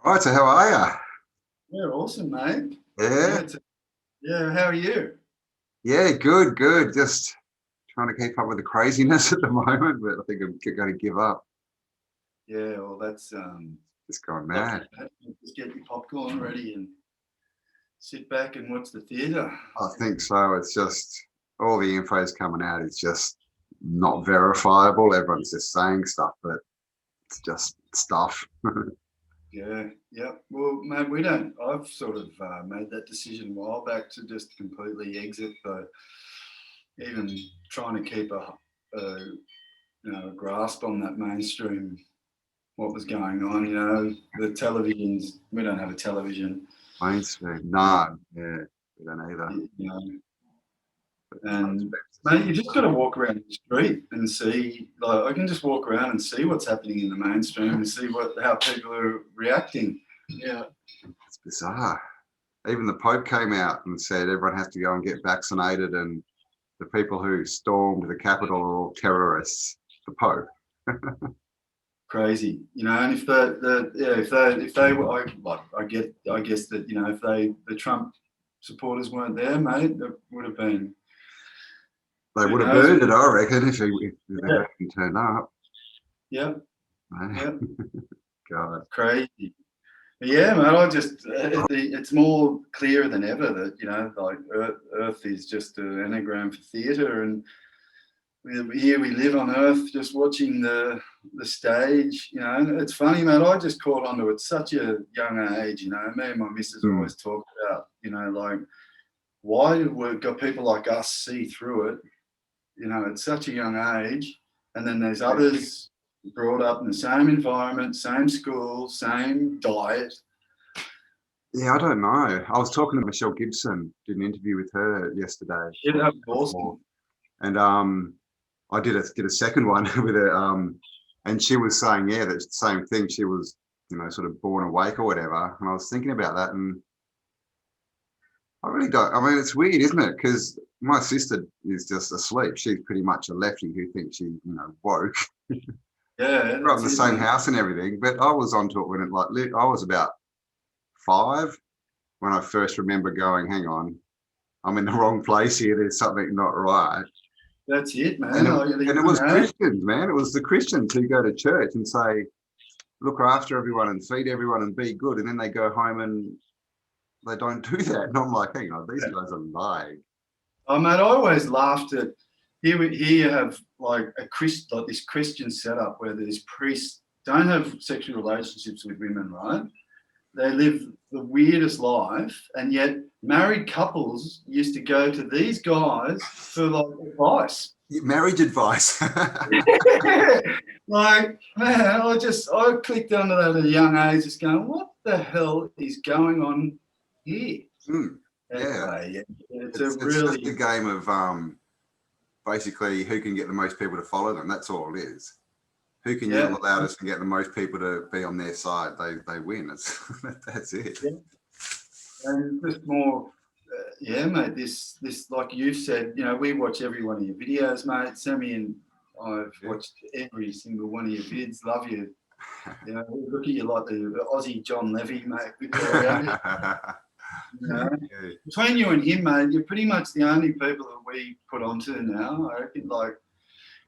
Right, so how are Yeah, awesome, mate. you? Yeah, Yeah, yeah. How are you? yeah, good, good. Just trying to keep up with the craziness at the moment, but I think I'm going to give up. Yeah, well, that's Just going lucky. mad. Mate. Just get your popcorn ready and sit back and watch the theatre. I think so. It's just all the info's coming out. It's just not verifiable. Everyone's just saying stuff, but it's just stuff. Yeah, yeah. Well, mate, we don't. I've sort of made that decision a while back to just completely exit the even trying to keep a grasp on that mainstream what was going on. The televisions. We don't have a television. Mainstream. Uh, No, yeah, we don't either. you know, But most And people mate, you just got to walk around the street and see. Like, I can just walk around and see what's happening in the mainstream and see how people are reacting. Yeah, it's bizarre. Even the Pope came out and said everyone has to go and get vaccinated, and the people who stormed the Capitol are all terrorists. The Pope. crazy. And if I guess that if the Trump supporters weren't there, mate, that would have been They who would have knows. burned it, I reckon, if they Yeah, hadn't turned up. yeah, Man, yeah, God. crazy. Yeah, man. It's more clear than ever that like Earth is just an anagram for theatre, and here we live on Earth, just watching the stage. And it's funny, man. I just caught onto it such a young age. Me and my missus Mm. always talk about, like why do we got people like us see through it? At such a young age, and then there's others brought up in the same environment, same school, same diet. Yeah, I don't know. I was talking to Michelle Gibson, did an interview with her yesterday Shit, that was before, awesome. and I did a second one with her, and she was saying, yeah, that's the same thing. She was, sort of born awake or whatever, and I was thinking about that, and I really don't. I mean, it's weird, isn't it? Because my sister is just asleep. She's pretty much a lefty who thinks she, woke. Yeah, Grew up in that's the it, same man. house and everything, but I was onto it when I was about 5 when I first remember going, hang on, I'm in the wrong place here. There's something not right. That's it, man. And it, Like at a and it was young age. Christians, man. It was the Christians who go to church and say, look after everyone and feed everyone and be good. And then they go home and they don't do that. And I'm like, hang on, these guys are lying. Oh, mate, I always laughed at here you have like like this Christian setup where these priests don't have sexual relationships with women, right? They live the weirdest life, and yet married couples used to go to these guys for like advice. Marriage advice. Like, man, I clicked onto that at a young age, just going, what the hell is going on here? Yeah. Anyway, yeah, it's a It's just a really game of basically who can get the most people to follow them. That's all it is. Who can yell yeah, the loudest and get the most people to be on their side? They win. That's it. yeah. And just more, yeah, mate. This like you've said, we watch every one of your videos, mate. Sammy and I've watched every single one of your vids. Love you. We look at you like the Aussie John Levy, mate. We go around it. Between you and him, mate, you're pretty much the only people that we put onto now. I reckon, like,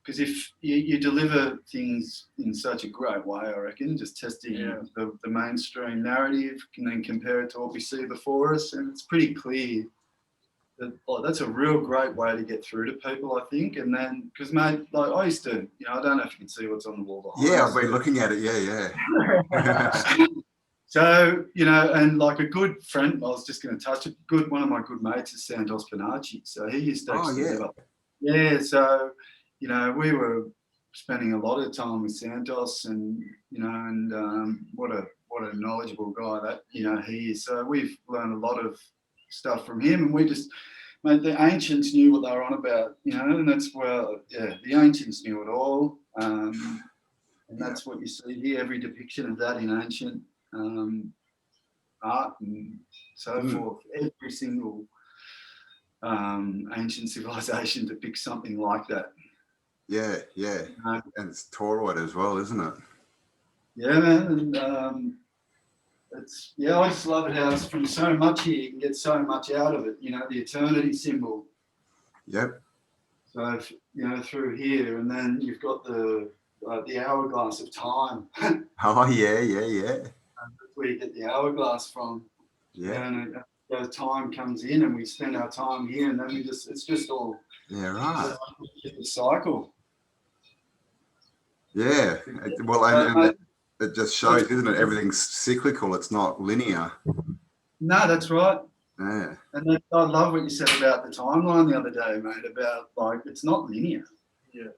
because if you deliver things in such a great way, I reckon, just testing the mainstream narrative and then compare it to what we see before us, and it's pretty clear that that's a real great way to get through to people, I think. And then, because mate, like I used to, I don't know if you can see what's on the wall behind Yeah, us. I've been looking at it. Yeah. So, and like a good friend, I was just going to touch it. One of my good mates is Santos Panacci. So he used to actually live up. Yeah. So, we were spending a lot of time with Santos, and what a knowledgeable guy that he is. So we've learned a lot of stuff from him, and we just, mate, the ancients knew what they were on about, and that's the ancients knew it all, and that's what you see here. Every depiction of that in ancient art and so forth. Every single ancient civilization depicts something like that. Yeah, and it's Toroid as well, isn't it? Yeah, man. And it's, yeah, I just love it how it's from so much here, you can get so much out of it, you know, the eternity symbol. Yep. So, you know, through here, and then you've got the hourglass of time. Oh, yeah. That's where you get the hourglass from. Yeah. And the time comes in and we spend our time here, and then it's just all, yeah, right. the cycle. Yeah. Well, and it just shows, isn't it? Everything's cyclical. It's not linear. No, that's right. Yeah. And I love what you said about the timeline the other day, mate, about like, it's not linear. Yeah.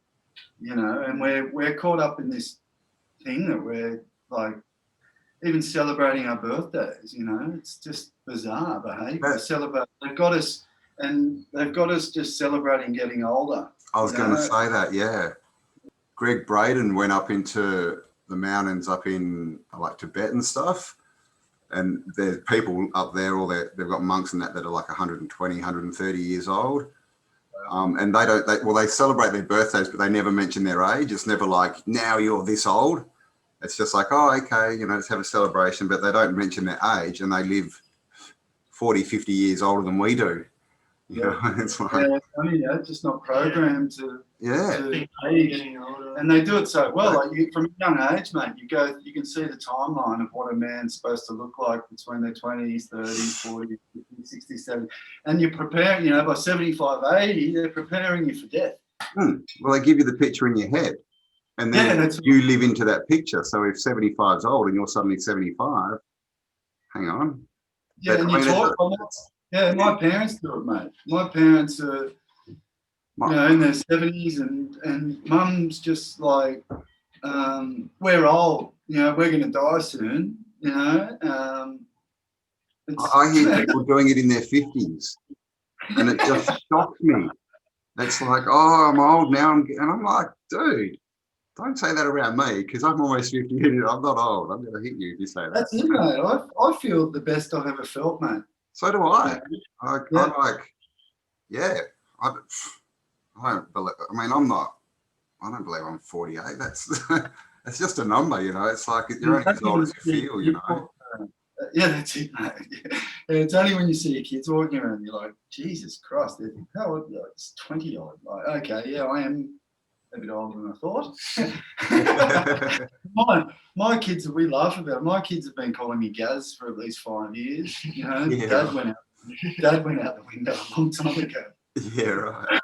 You know, and we're caught up in this thing that we're like, even celebrating our birthdays, you know, it's just bizarre behaviour. They've got us just celebrating getting older. I was going to say that, yeah. Greg Braden went up into the mountains up in like Tibet and stuff. And there's people up there, they've got monks and that are like 120, 130 years old. And they celebrate their birthdays, but they never mention their age. It's never like, now you're this old. It's just like, oh, okay, you know, let's have a celebration, but they don't mention their age, and they live 40, 50 years older than we do. You know, it's like, it's just not programmed to Getting older. And they do it so well. Like from a young age, mate, you can see the timeline of what a man's supposed to look like between their 20s, 30s, 40s, 50s, 60s, 70s. And you're preparing, you know, by 75, 80, they're preparing you for death. Well, they give you the picture in your head, and then you live into that picture. So if 75 is old and you're suddenly 75, hang on. Yeah, and you talk. My parents do it, mate. My parents are, you know, in their 70s, and mum's just like, we're old, you know, we're going to die soon, you know. I hear people doing it in their 50s, and it just shocks me. It's like, oh, I'm old now, and I'm like, dude, don't say that around me, because I'm almost 50 and I'm not old. I'm going to hit you if you say that. That's it, mate. I feel the best I've ever felt, mate. So do I. I don't believe. I mean, I don't believe I'm 48. That's that's just a number, you know. It's like you're only as old as you feel, you know. Yeah, that's it, mate. Yeah, it's only when you see your kids walking around, you're like, Jesus Christ, how old? It's 20 odd. Like, okay, yeah, I am a bit older than I thought. My kids, we laugh about it. My kids have been calling me Gaz for at least 5 years. You know, Dad went out the window a long time ago. Yeah, right.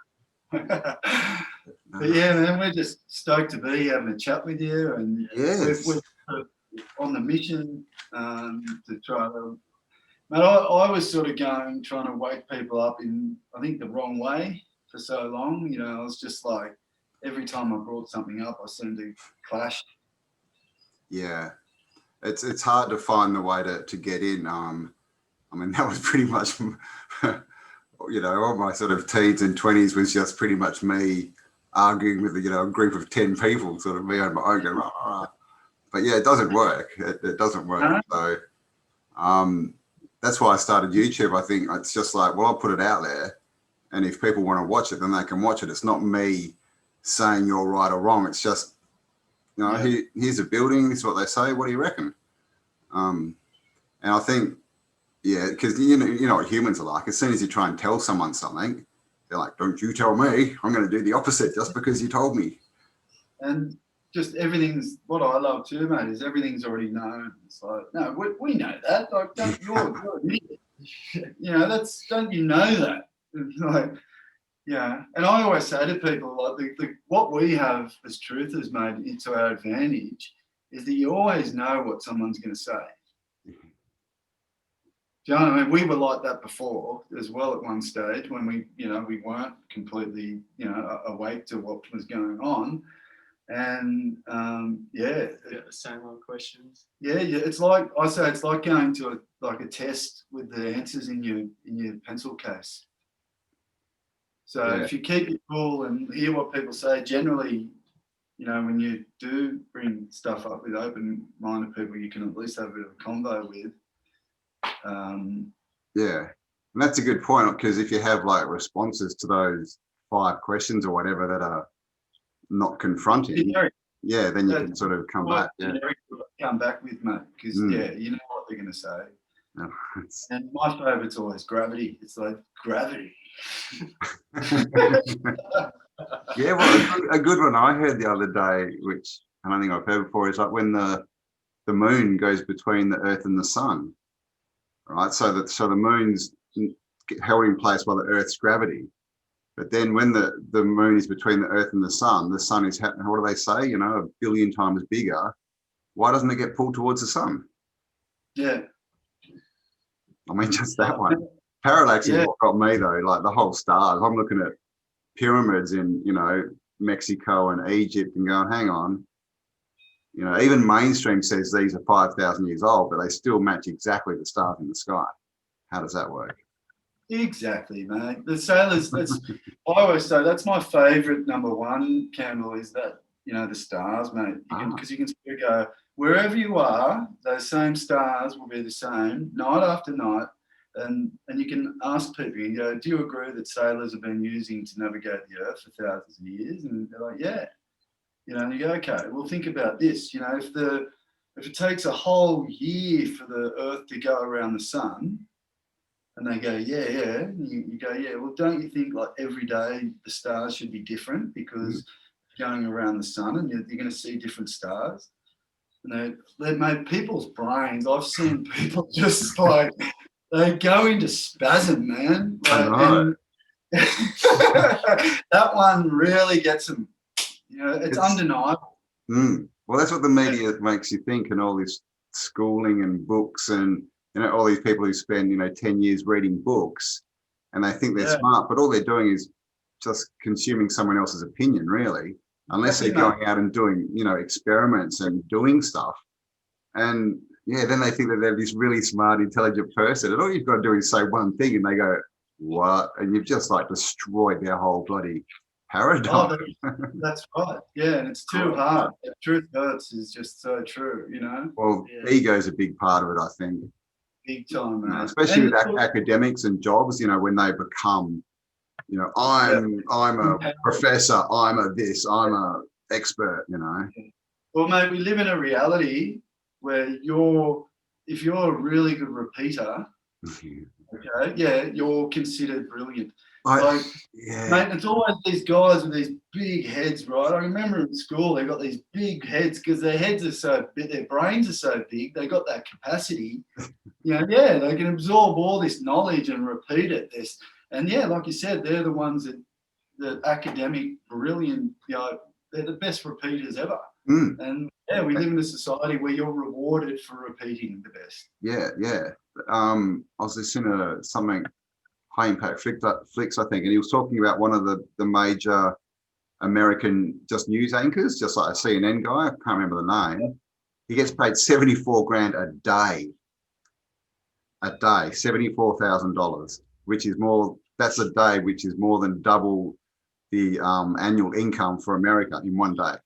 But yeah, man, we're just stoked to be having a chat with you, and we're on the mission to try to. Mate, I was sort of trying to wake people up in, I think, the wrong way for so long. You know, I was just like, every time I brought something up, I seemed to clash. Yeah, it's hard to find the way to get in. I mean, that was pretty much, you know, all my sort of teens and 20s was just pretty much me arguing with, you know, a group of 10 people, sort of me on my own going, rah, rah. But yeah, it doesn't work. It doesn't work. So that's why I started YouTube. I think it's just like, well, I'll put it out there, and if people want to watch it, then they can watch it. It's not me saying you're right or wrong. It's just, you know, here's a building. This is what they say. What do you reckon? And I think, yeah, because you know what humans are like. As soon as you try and tell someone something, they're like, "Don't you tell me. I'm going to do the opposite just because you told me." And just everything's, what I love too, mate, is everything's already known. It's like, no, we know that. Like, you're an idiot. You know, don't you know that? It's like, yeah. And I always say to people, like, what we have as truthers, mate, to our advantage is that you always know what someone's going to say. Do you know what I mean? We were like that before as well at one stage when we weren't completely, you know, awake to what was going on. And the same old questions. Yeah. It's like I say, it's like going to a test with the answers in your pencil case. So if you keep it cool and hear what people say, generally, you know, when you do bring stuff up with open-minded people, you can at least have a bit of a convo with. Yeah, and that's a good point, because if you have like responses to those 5 questions or whatever that are not confronting, then you can sort of come back. Come back with, mate, because you know what they're going to say. No, it's- And my favourite's always gravity. It's like gravity. Yeah, well, a good one I heard the other day, which I don't think I've heard before, is like when the moon goes between the Earth and the sun, right? So the moon's held in place by the Earth's gravity. But then when the moon is between the Earth and the sun is, what do they say? You know, 1 billion times bigger. Why doesn't it get pulled towards the sun? Yeah. I mean, just that one. Parallax is what got me though, like the whole stars. I'm looking at pyramids in, you know, Mexico and Egypt and going, hang on. You know, even mainstream says these are 5,000 years old, but they still match exactly the stars in the sky. How does that work? Exactly, mate. The sailors, I always say that's my favourite number one, Campbell, is that, you know, the stars, mate. Because you can still go, wherever you are, those same stars will be the same night after night. And you can ask people, you go, do you agree that sailors have been using to navigate the earth for thousands of years? And they're like, yeah. You know, and you go, okay, well, think about this. You know, if it takes a whole year for the earth to go around the sun, and they go, yeah. And you go, yeah, well, don't you think like every day the stars should be different because going around the sun and you're going to see different stars? And they made people's brains. I've seen people just like, they go into spasm, man. Like, I know. That one really gets them. You know, it's undeniable. Well, that's what the media makes you think, and all this schooling and books, and you know, all these people who spend, you know, 10 years reading books, and they think they're smart, but all they're doing is just consuming someone else's opinion, really, unless they're going out and doing, you know, experiments and doing stuff. And yeah, then they think that they're this really smart, intelligent person, and all you've got to do is say one thing, and they go, "What?" And you've just like destroyed their whole bloody paradigm. Oh, that's right. Yeah, and it's too hard. The truth hurts is just so true, you know. Well, ego's a big part of it, I think. Big time, man. Especially with academics and jobs, you know, when they become, you know, I'm a professor, I'm a this, I'm a expert, you know. Well, mate, we live in a reality where if you're a really good repeater, you're considered brilliant. Mate, it's always these guys with these big heads, right? I remember in school they got these big heads because their heads are so big, their brains are so big, they got that capacity. You know, they can absorb all this knowledge and repeat it. And like you said, they're the ones that academic, brilliant, you know, they're the best repeaters ever. And we live in a society where you're rewarded for repeating the best. I was listening to something High Impact Flicks, I think, and he was talking about one of the major American just news anchors, just like a CNN guy. I can't remember the name. He gets paid $74,000 a day. $74,000, which is more. That's a day, which is more than double the annual income for America in one day,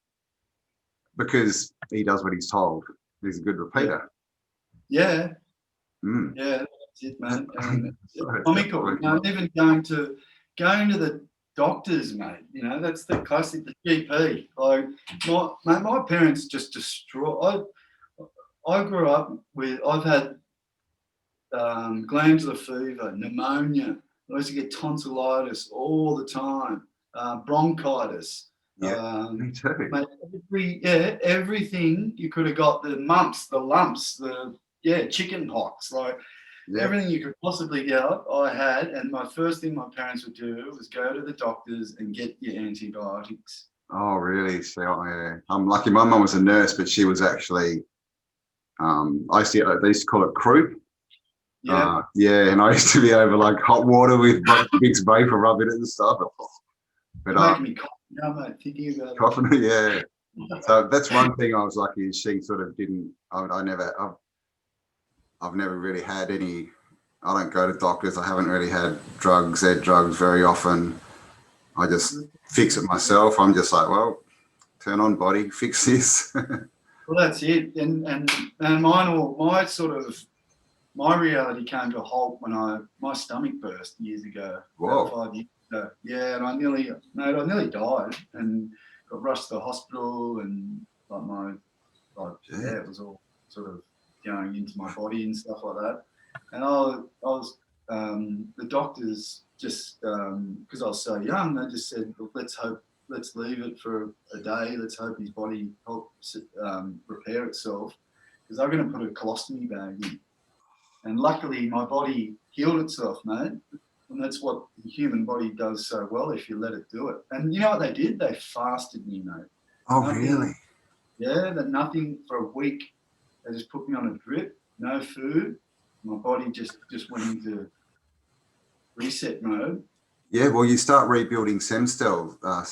because he does what he's told. He's a good repeater. Yeah, that's it, man. And it's comical. You know, even going to the doctors, mate. You know, that's the classic, the GP. Like my parents just destroy. I grew up with. I've had glandular fever, pneumonia. I used to get tonsillitis all the time, bronchitis. Me too. Mate, everything you could have got, the mumps, the lumps, chicken pox, like everything you could possibly get, I had. And my first thing my parents would do was go to the doctors and get your antibiotics. Oh, really? So, I'm lucky. My mum was a nurse, but she was actually, they used to call it croup. And I used to be over like hot water with Vicks Vapor, rubbing it and stuff. But making me cough now, mate, thinking about coughing, it. So that's one thing I was lucky, is she sort of didn't. I've never really had any. I don't go to doctors. I haven't really had drugs very often. I just fix it myself. I'm just like, well, turn on body, fix this. Well, that's it. And my reality came to a halt when my stomach burst years ago. Whoa. About 5 years ago. Yeah, and I nearly died and got rushed to the hospital, and it was all sort of going into my body and stuff like that. And I was the doctors just because I was so young, they just said, look, let's leave it for a day. Let's hope his body helps repair itself, because I'm going to put a colostomy bag in. And luckily, my body healed itself, mate. And that's what the human body does so well if you let it do it. And you know what they did? They fasted me, mate. Oh, Nothing. really? Yeah, that nothing for a week. They just put me on a drip, no food. My body just went into reset mode. Yeah, well, you start rebuilding stem cells. God,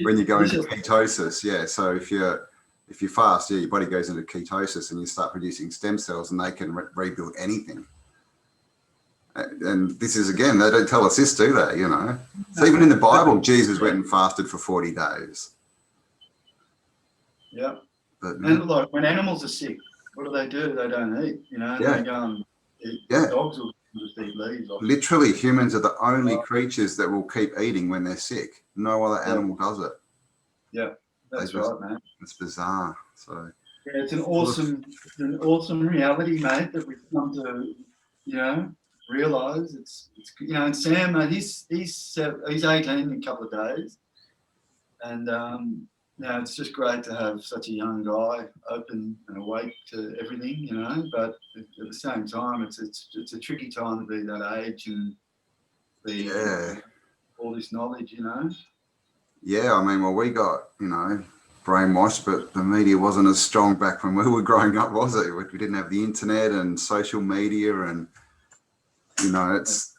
when you go into ketosis, yeah. So if you fast, yeah, your body goes into ketosis and you start producing stem cells, and they can rebuild anything. And this is, again, they don't tell us this, do they? You know, so even in the Bible, Jesus went and fasted for 40 days. Yeah. But, and like when animals are sick, what do? They don't eat, you know, and yeah. they go and eat. Yeah. Dogs will just eat leaves. Literally, humans are the only creatures that will keep eating when they're sick. No other animal does it. Yeah, that's right, man. It's bizarre. So yeah, it's an awesome reality, mate, that we've come to, you know, realise. It's you know, and Sam, mate, he's 18 in a couple of days, and you know, it's just great to have such a young guy open and awake to everything, you know. But at the same time, it's a tricky time to be that age and be all this knowledge, you know. Yeah, I mean, well, we got, you know, brainwashed, but the media wasn't as strong back when we were growing up, was it? We didn't have the internet and social media, and you know, it's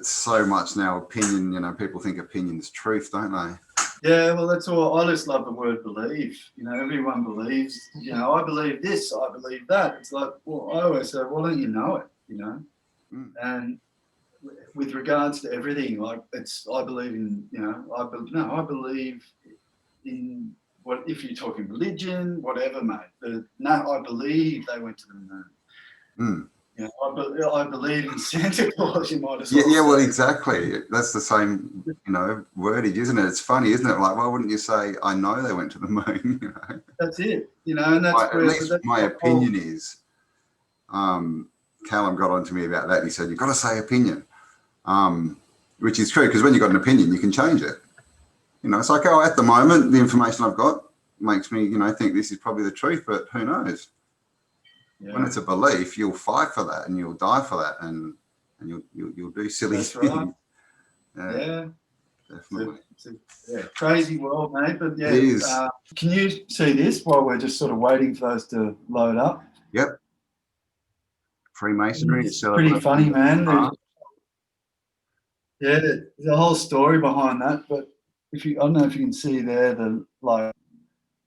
so much now opinion. You know, people think opinion's truth, don't they? Yeah, well, that's all. I just love the word believe. You know, everyone believes. You know, I believe this, I believe that. It's like, well, I always say, well, don't you know it? You know, and with regards to everything, like I believe in. You know, I believe in what if you're talking religion, whatever, mate. I believe they went to the moon. You know, I believe in Santa Claus. You might as well. Yeah, well, exactly. That's the same, you know, wordage, isn't it? It's funny, isn't it? Like, why wouldn't you say, "I know they went to the moon"? You know. That's it. You know, and that's at least my opinion is. Callum got on to me about that. He said, "You've got to say opinion," which is true, because when you've got an opinion, you can change it. You know, it's like, oh, at the moment, the information I've got makes me, you know, think this is probably the truth, but who knows? Yeah. When it's a belief, you'll fight for that, and you'll die for that, and you'll do silly That's things. Right. Yeah, definitely. It's a crazy world, mate. But yeah, it is. Can you see this while we're just sort of waiting for those to load up? Yep. Freemasonry. It's pretty funny, man. Yeah, there's a whole story behind that. But I don't know if you can see there,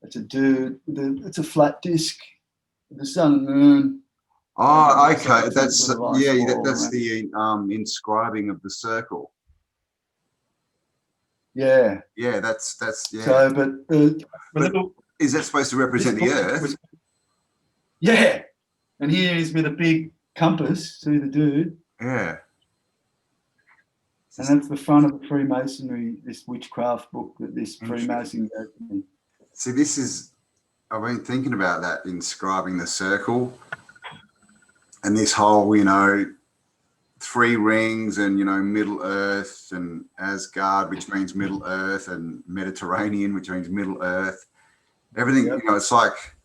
it's a dude. It's a flat disc. The sun and moon. Oh, okay. That's that's the inscribing of the circle. Yeah. Yeah, that's yeah. So, but is that supposed to represent the Earth? Yeah. And here is with a big compass. See the dude? Yeah. And that's the front of the Freemasonry, this witchcraft book that this Freemason gave me. See, this is. I've been thinking about that, inscribing the circle, and this whole, you know, 3 rings, and, you know, Middle Earth and Asgard, which means Middle Earth, and Mediterranean, which means Middle Earth. Everything, you know, it's like,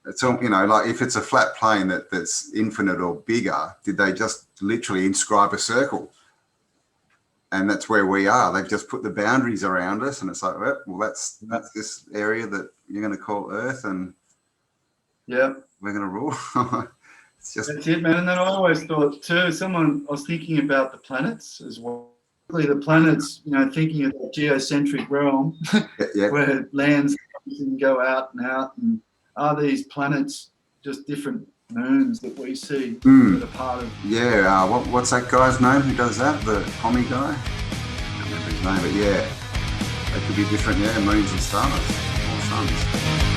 it's all, you know, like if it's a flat plane that's infinite or bigger, did they just literally inscribe a circle? And that's where we are. They've just put the boundaries around us, and it's like, well, that's this area that you're going to call Earth, and we're going to rule. That's it, man. And then I always thought too, I was thinking about the planets as well. The planets, you know, thinking of the geocentric realm, where lands can go out and out, and are these planets just different moons that we see that are part of? Yeah, what's that guy's name who does that? The commie guy? I can't remember his name, but yeah, they could be different, moons and stars or suns.